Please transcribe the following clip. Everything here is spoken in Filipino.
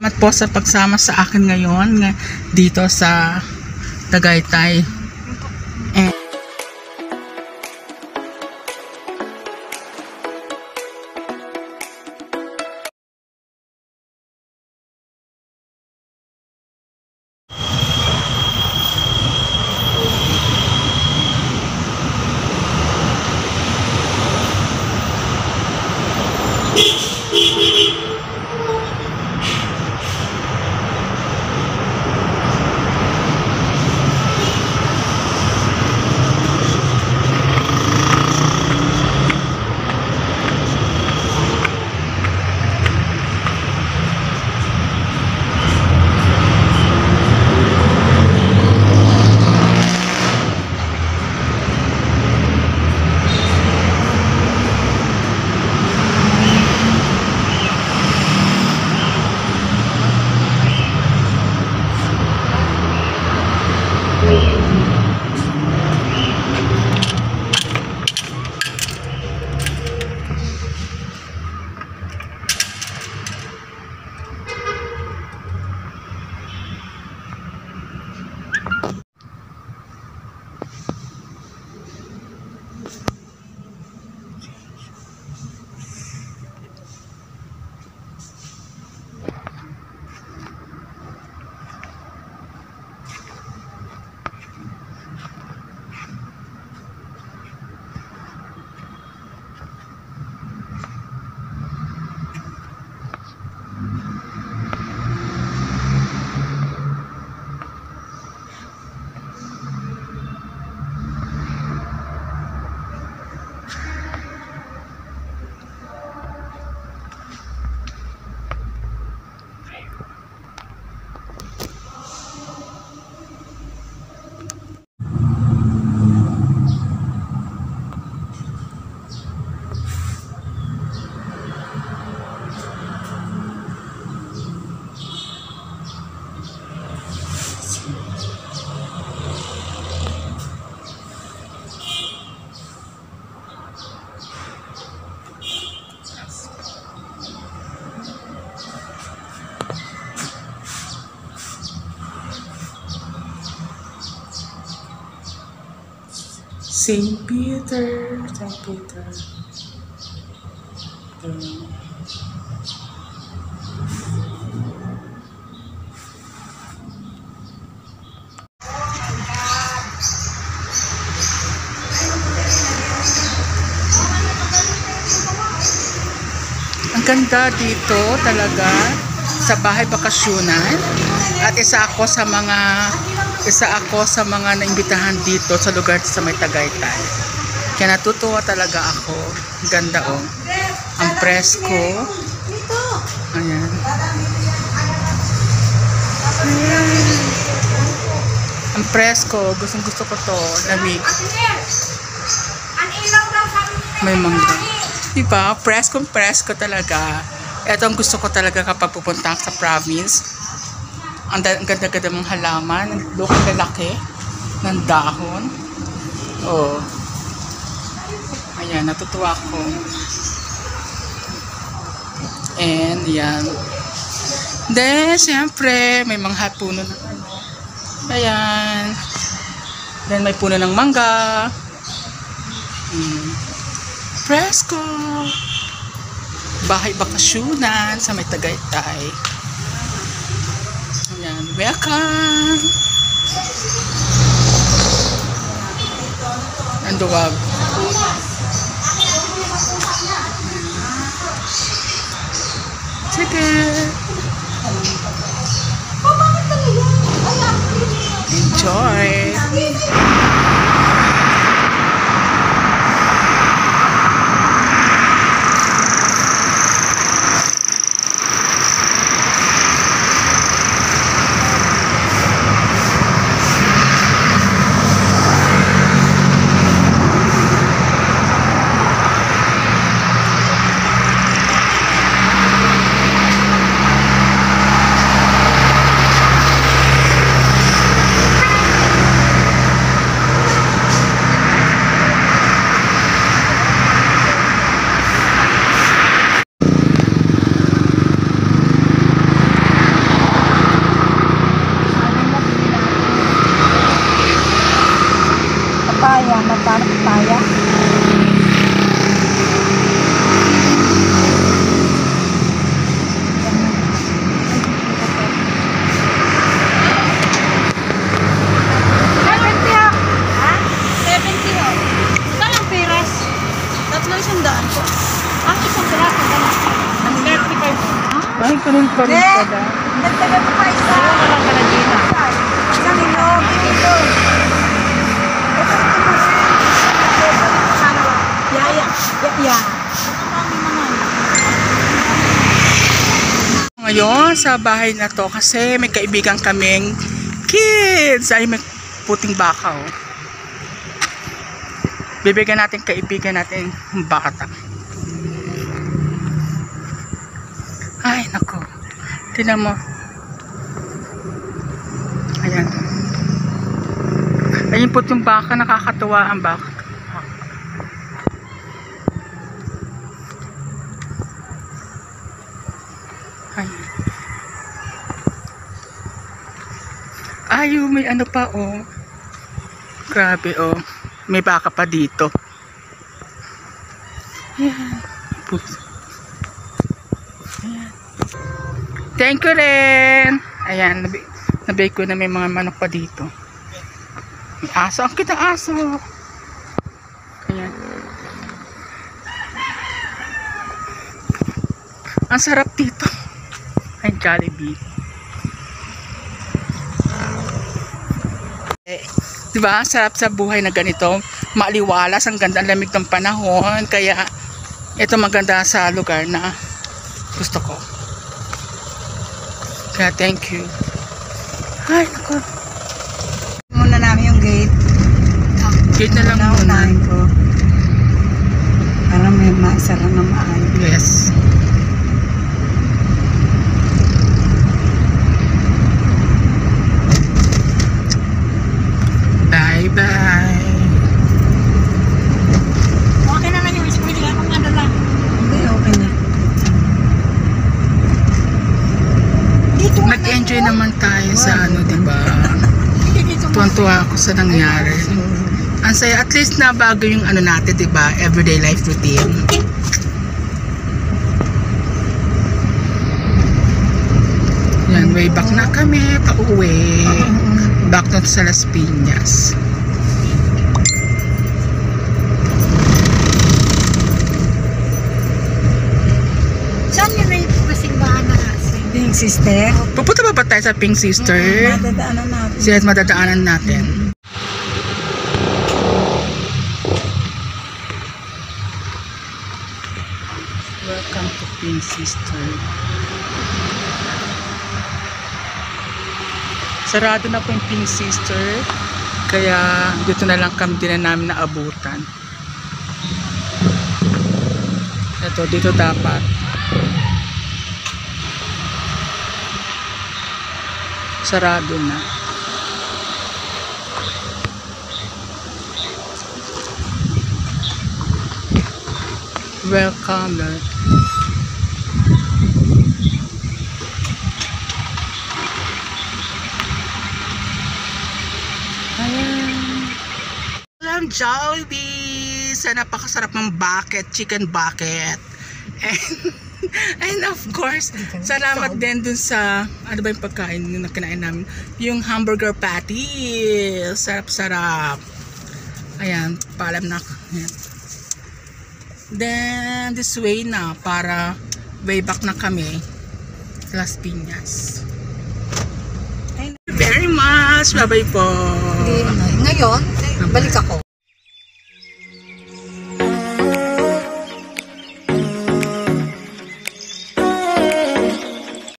Salamat po sa pagsama sa akin ngayon dito sa Tagaytay. St. Peter. Ang ganda dito talaga sa bahay bakasyonan at isa ako sa mga naimbitahan dito sa lugar sa may Tagaytay. Kaya natutuwa talaga ako. Ganda oh. Ang presko. Ayan. Ang presko. Gusto ko to. Lamig. May mangga. Diba? Presko talaga. Ito ang gusto ko talaga kapag pupunta sa province. Ang ganda-ganda mong halaman. Ang lalaki ng dahon. Oh. Ayan, natutuwa ako. And yan. Then, siyempre, may mga puno na ano. Ayan. Then, may puno ng mangga. Presko. Bahay bakasyonan sa may Tagaytay. Ayan, welcome. Ang duwag. Sige. Enjoy. pa rin pala. Nagtagal ko pa isa. Wala ka na Gina. Isang ilog, ilog. Ito Yaya. Yaya. Ngayon, sa bahay na to, kasi may kaibigan kaming kids. Ay, may puting baka, oh. Bibigyan natin kaibigan natin yung bata. Ay, nako. Tingnan mo. Ayan. Ayun po yung baka, nakakatuwa ang baka. Ayan. Ay, may ano pa, oh. Grabe, oh. May baka pa dito. Ayan. Ayan. Thank you rin. Ayan, nabay ko na may mga manok pa dito. May aso. Ang kitang aso. Ayan. Ang sarap dito. Ay, Jollibee. Diba? Sarap sa buhay na ganito. Maaliwalas, ang ganda, ang lamig ng panahon. Kaya, ito maganda sa lugar na gusto ko. Kaya, thank you. Ay, naku. Muna namin yung gate. Gate na lang muna. Naunahin ko. Para may maisara na maayos. Yes. Bye-bye. Okay na lang yung isip ko. Hindi akong ano lang. Hindi, okay na. Nag-enjoy naman tayo sa ano, diba? Tuwan-tuwa ako sa nangyari. Ang saya, at least nabago yung ano natin, diba? Everyday life routine. Yan, way back na kami, pa-uwi. Back to sa Las Piñas. Saan yun na yung pasimbahan na Pink Sister? Pupunta ba tayo sa Pink Sister? Madadaanan natin. Siya madadaanan natin. Welcome to Pink Sister. Sarado na po yung Pink Sister. Kaya dito na lang kami din na namin naabutan. Ito, dito dapat. Sarado na. Welcome. Ayan. Jollibee sa napakasarap ng bucket, chicken bucket. And of course, salamat din dun sa ano ba yung pagkain na kinain namin, yung hamburger patty. Sarap-sarap. Ayan, paalam na. Ayan. Then this way na para way back na kami Las Piñas. Thank you very much. Bye bye po. Ngayon, balik ako.